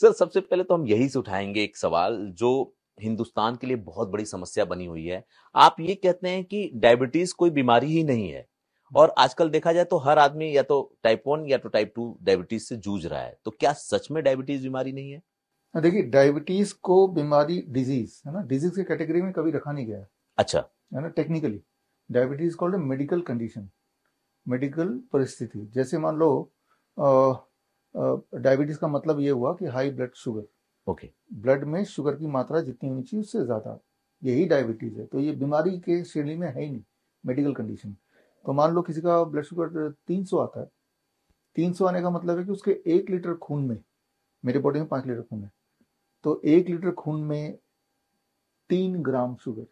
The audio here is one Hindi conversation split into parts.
सर सबसे पहले तो हम यही से उठाएंगे एक सवाल जो हिंदुस्तान के लिए बहुत बड़ी समस्या बनी हुई है। आप ये कहते हैं कि डायबिटीज कोई बीमारी ही नहीं है, और आजकल देखा जाए तो हर आदमी या तो टाइप 1 या तो टाइप 2 डायबिटीज से जूझ रहा है, तो क्या सच में डायबिटीज बीमारी नहीं है? देखिए, डायबिटीज को बीमारी, डिजीज है ना, डिजीज की कैटेगरी में कभी रखा नहीं गया अच्छा। है ना। Technically diabetes called a medical condition, medical परिस्थिति। जैसे मान लो डायबिटीज का मतलब ये हुआ कि high blood sugar, okay. Blood में शुगर की मात्रा जितनी होनी चाहिए उससे ज्यादा, यही डायबिटीज है। तो ये बीमारी के श्रेणी में है ही नहीं, मेडिकल कंडीशन। तो मान लो किसी का ब्लड शुगर 300 आता है, 300 आने का मतलब है कि उसके 1 लीटर खून में, मेरे बॉडी में 5 लीटर खून है, तो 1 लीटर खून में 3 ग्राम शुगर,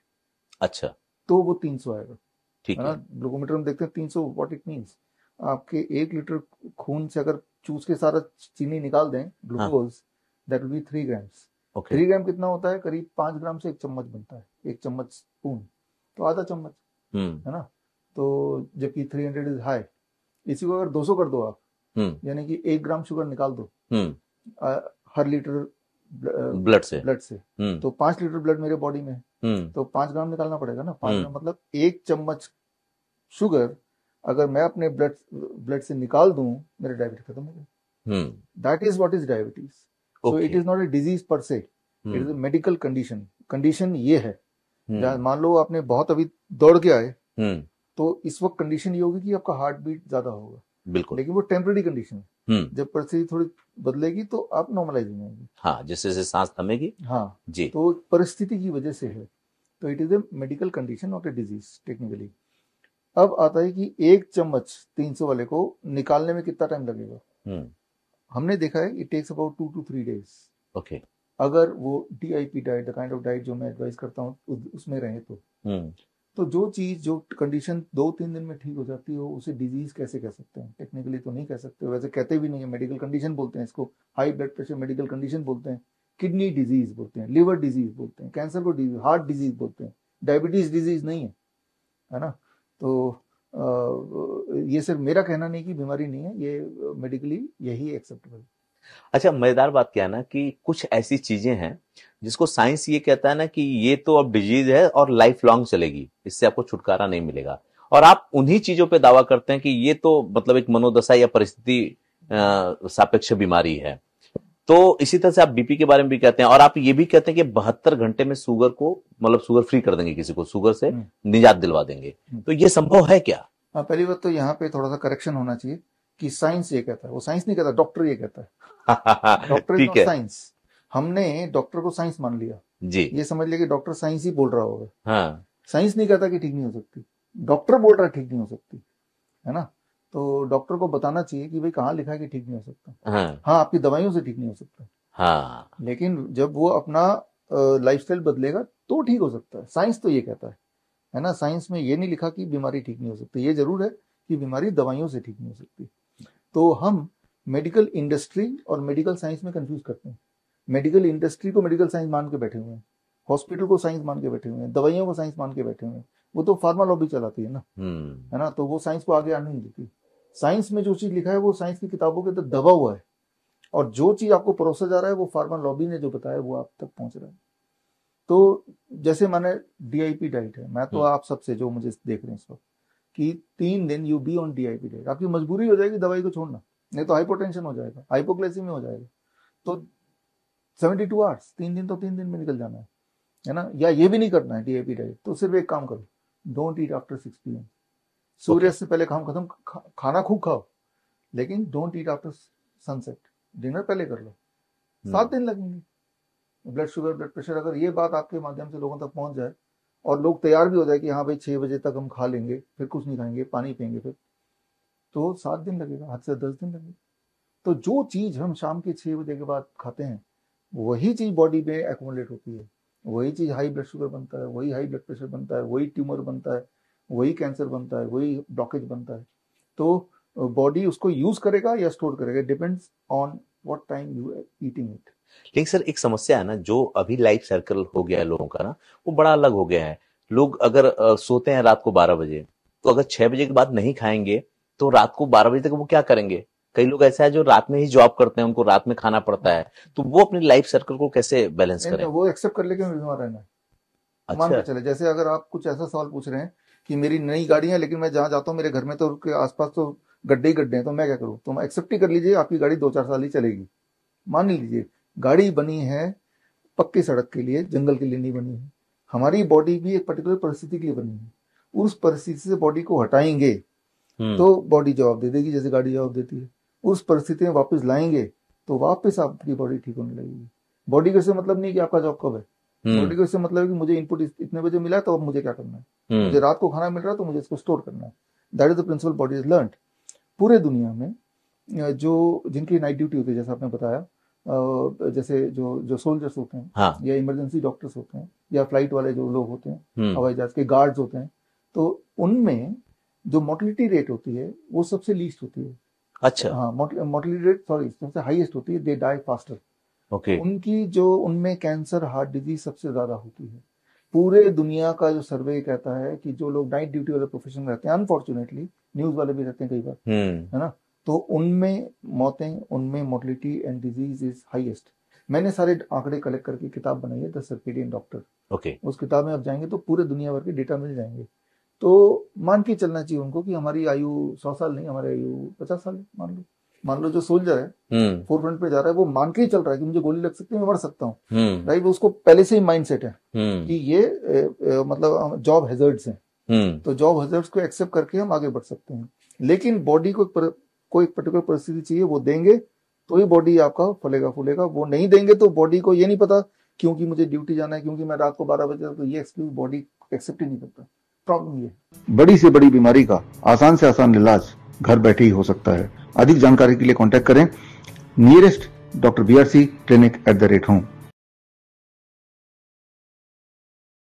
अच्छा। तो वो 300 आएगा, ठीक है ना। है। ग्लूकोमीटर में देखते हैं 300, व्हाट इट मीन्स, आपके 1 लीटर खून से अगर चूस के सारा चीनी निकाल दें, हाँ। Glucose, that will be 3 grams. Okay. 3 ग्राम कितना होता है? करीब 5 ग्राम से 1 चम्मच बनता है, 1 चम्मच स्पून, तो आधा चम्मच, हम्म। है ना। तो जबकि 300 इज हाई, इसी को अगर 200 कर दो आप, हम्म। यानी कि 1 ग्राम शुगर निकाल दो हम्म। हर लीटर ब्लड से। ब्लड से, हम्म। तो 5 लीटर ब्लड मेरे बॉडी में है, हम्म। तो 5 ग्राम निकालना पड़ेगा ना। 5 ग्राम हम्म। मतलब 1 चम्मच शुगर अगर मैं अपने ब्लड ब्लड से निकाल दूं, मेरा डायबिटीज खत्म हो गया। Hmm. That is what is diabetes. So it okay. Is not a disease per se, it is a hmm. Medical condition. Condition ये है, जहाँ हम्म। मान लो आपने बहुत अभी दौड़ के आए, हम्म। तो इस वक्त कंडीशन ये होगी कि आपका हार्ट बीट ज्यादा होगा, बिल्कुल। लेकिन वो टेम्पररी कंडीशन है। हम्म। जब परिस्थिति थोड़ी बदलेगी तो आप नॉर्मलाइज हो जाएंगे। हाँ, जैसे जैसे सांस थमेगी। हाँ, जी। तो परिस्थिति की वजह से है। तो it is A medical condition, not a disease technically. अब आता है कि 1 चम्मच 300 वाले को निकालने में कितना टाइम लगेगा। हम्म। हमने देखा है it takes about 2 to 3 days। Okay. अगर वो DIP diet, the kind of diet जो मैं एडवाइस करता हूँ उसमें रहे हम्म। तो जो चीज, जो कंडीशन 2-3 दिन में ठीक हो जाती है, उसे डिजीज कैसे कह सकते हैं? टेक्निकली तो नहीं कह सकते, वैसे कहते भी नहीं है, मेडिकल कंडीशन बोलते हैं इसको। High blood pressure medical condition बोलते हैं, किडनी डिजीज बोलते हैं, लिवर डिजीज बोलते हैं, कैंसर को डिजीज, हार्ट डिजीज बोलते हैं। डायबिटीज डिजीज नहीं है ना। तो ये सिर्फ मेरा कहना नहीं कि बीमारी नहीं है, ये मेडिकली यही एक्सेप्टेबल। अच्छा, मजेदार बात क्या है ना कि कुछ ऐसी चीजें हैं जिसको साइंस ये कहता है ना कि ये तो अब डिजीज है और लाइफ लॉन्ग चलेगी, इससे आपको छुटकारा नहीं मिलेगा, और आप उन्हीं चीजों पे दावा करते हैं कि ये तो मतलब एक मनोदशा या परिस्थिति सापेक्ष बीमारी है। तो इसी तरह से आप बीपी के बारे में भी कहते हैं, और आप ये भी कहते हैं कि 72 घंटे में शुगर को मतलब शुगर फ्री कर देंगे, किसी को शुगर से निजात दिलवा देंगे। तो ये संभव है क्या? पहली बात तो यहाँ पे थोड़ा सा करेक्शन होना चाहिए कि साइंस ये कहता है, वो साइंस नहीं कहता, डॉक्टर ये कहता है। डॉक्टर इज ठीक नॉट है। साइंस। हमने डॉक्टर को साइंस मान लिया जी। ये समझ लिया कि डॉक्टर साइंस ही बोल रहा होगा। हाँ। साइंस नहीं कहता कि ठीक नहीं हो सकती, डॉक्टर बोल रहा है ठीक नहीं हो सकती, है ना। तो डॉक्टर को बताना चाहिए कि भाई कहाँ लिखा है कि ठीक नहीं हो सकता। हाँ। हाँ, आपकी दवाइयों से ठीक नहीं हो सकता, हाँ। लेकिन जब वो अपना लाइफस्टाइल बदलेगा तो ठीक हो सकता है। साइंस तो ये कहता है ना। साइंस में ये नहीं लिखा कि बीमारी ठीक नहीं हो सकती, ये जरूर है कि बीमारी दवाइयों से ठीक नहीं हो सकती। तो हम मेडिकल इंडस्ट्री और मेडिकल साइंस में कंफ्यूज करते हैं। मेडिकल इंडस्ट्री को मेडिकल साइंस मान के बैठे हुए हैं, हॉस्पिटल को साइंस मान के बैठे हुए हैं, दवाइयों को साइंस मान के बैठे हुए हैं। वो तो फार्मा लॉबी चलाती है ना, है ना। तो वो साइंस को आगे आने नहीं देती। साइंस में जो चीज लिखा है वो साइंस की किताबों के अंदर दबा हुआ है, और जो चीज आपको परोसा जा रहा है वो फार्मा लॉबी ने जो बताया वो आप तक पहुंच रहा है। तो जैसे माने DIP डाइट है, मैं तो आप सबसे जो मुझे देख रहे हैं इस वक्त कि 3 दिन you be on DIP diet, आपकी मजबूरी हो जाएगी दवाई को छोड़ना, नहीं तो हाइपोटेंशन हो जाएगा, हाइपोग्लाइसीमिया हो जाएगा। तो 72 आवर्स, 3 दिन तो 3 दिन में निकल जाना है ना। या ये भी नहीं करना है DIP डाइट, तो सिर्फ एक काम करो, डोंट ईट आफ्टर 6 PM। सूर्य से पहले काम खत्म, खाना खूब खाओ, लेकिन don't eat after sunset, dinner पहले कर लो। 7 दिन लगेंगे। ब्लड शुगर, ब्लड प्रेशर, अगर ये बात आपके माध्यम से लोगों तक पहुंच जाए और लोग तैयार भी हो जाए कि हाँ भाई 6 बजे तक हम खा लेंगे, फिर कुछ नहीं खाएंगे, पानी पियेंगे, फिर तो 7 दिन लगेगा, हद से 10 दिन लगेगा। तो जो चीज हम शाम के 6 बजे के बाद खाते हैं वही चीज बॉडी में एक्यूमुलेट होती है, वही चीज हाई ब्लड शुगर बनता है, वही हाई ब्लड प्रेशर बनता है, वही ट्यूमर बनता है, वही कैंसर बनता है, वही ब्लॉकेज बनता है। तो बॉडी उसको यूज करेगा या स्टोर करेगा, depends on what time you are eating it. लेकिन सर एक समस्या है ना, जो अभी लाइफ सर्कल हो गया है लोगों का ना, वो बड़ा अलग हो गया है। लोग अगर सोते हैं रात को 12 बजे, तो अगर 6 बजे के बाद नहीं खाएंगे तो रात को 12 बजे तक वो क्या करेंगे? कई लोग ऐसा है जो रात में ही जॉब करते हैं, उनको रात में खाना पड़ता है, तो वो अपनी लाइफ सर्कल को कैसे बैलेंस करें? वो एक्सेप्ट कर ले कि मैं बीमार रहना है। मान के चले, जैसे अगर आप कुछ ऐसा सवाल पूछ रहे हैं कि मेरी नई गाड़ी है लेकिन मैं जहाँ जाता हूँ मेरे घर में तो के आसपास तो गड्ढे ही गड्ढे हैं, तो मैं क्या करूँ? तो मैं एक्सेप्ट ही कर लीजिए आपकी गाड़ी 2-4 साल ही चलेगी। मान लीजिए गाड़ी बनी है पक्की सड़क के लिए, जंगल के लिए नहीं बनी है। हमारी बॉडी भी एक पर्टिकुलर परिस्थिति के लिए बनी है। उस परिस्थिति से बॉडी को हटाएंगे तो बॉडी जवाब दे देगी, जैसे गाड़ी जवाब देती है। उस परिस्थिति में वापस लाएंगे तो वापस आपकी बॉडी ठीक होने लगेगी। बॉडी का इससे मतलब नहीं कि आपका जॉब कब है, बॉडी का इससे मतलब है कि मुझे इनपुट इतने बजे मिला है तो अब मुझे क्या करना है, मुझे रात को खाना मिल रहा है तो मुझे इसको स्टोर करना है। That is the principle body is learned. पूरे दुनिया में जो जिनकी नाइट ड्यूटी होती है, जैसे आपने बताया, जैसे जो सोल्जर्स होते हैं, हाँ, या इमरजेंसी डॉक्टर्स होते हैं, या फ्लाइट वाले जो लोग होते हैं, हवाई जहाज के गार्ड्स होते हैं, तो उनमें जो मोर्टिलिटी रेट होती है वो सबसे लीस्ट होती है। अच्छा। हाँ, मोर्टिलिटी रेट सबसे हाईएस्ट होती है। They die faster. ओके। उनकी जो उनमें कैंसर, हार्ट डिजीज सबसे ज्यादा होती है। पूरे दुनिया का जो सर्वे कहता है कि जो लोग नाइट ड्यूटी वाले प्रोफेशन में रहते हैं, अनफॉर्चुनेटली न्यूज वाले भी रहते हैं कई बार, है ना, तो उनमें मौतें, उनमें mortality and disease is highest. मैंने सारे आंकड़े कलेक्ट करके किताब बनाई है, द सर्केडियन डॉक्टर। ओके। उस किताब में आप जाएंगे तो पूरे दुनिया भर के डेटा मिल जाएंगे। तो मान के चलना चाहिए उनको कि हमारी आयु 100 साल नहीं, हमारी आयु 50 साल है। मान लो जो सोल्जर है फोर फ्रंट पे जा रहा है, वो मान के ही चल रहा है कि मुझे गोली लग सकती है, मैं मर सकता हूँ, राइट। उसको पहले से ही माइंड सेट है कि ये मतलब जॉब हैजर्ड्स हैं, तो जॉब हैजर्ड्स को एक्सेप्ट करके हम आगे बढ़ सकते हैं। लेकिन बॉडी को कोई पर्टिकुलर परिस्थिति चाहिए, वो देंगे तो ही बॉडी आपका फलेगा फूलेगा। वो नहीं देंगे तो बॉडी को ये नहीं पता क्योंकि मुझे ड्यूटी जाना है, क्योंकि मैं रात को 12 बजे, तो ये एक्सक्यूज बॉडी एक्सेप्ट ही नहीं करता। प्रॉब्लम ये बड़ी से बड़ी बीमारी का आसान से आसान इलाज घर बैठे ही हो सकता है। अधिक जानकारी के लिए कांटेक्ट करें nearest doctor BRC clinic @home।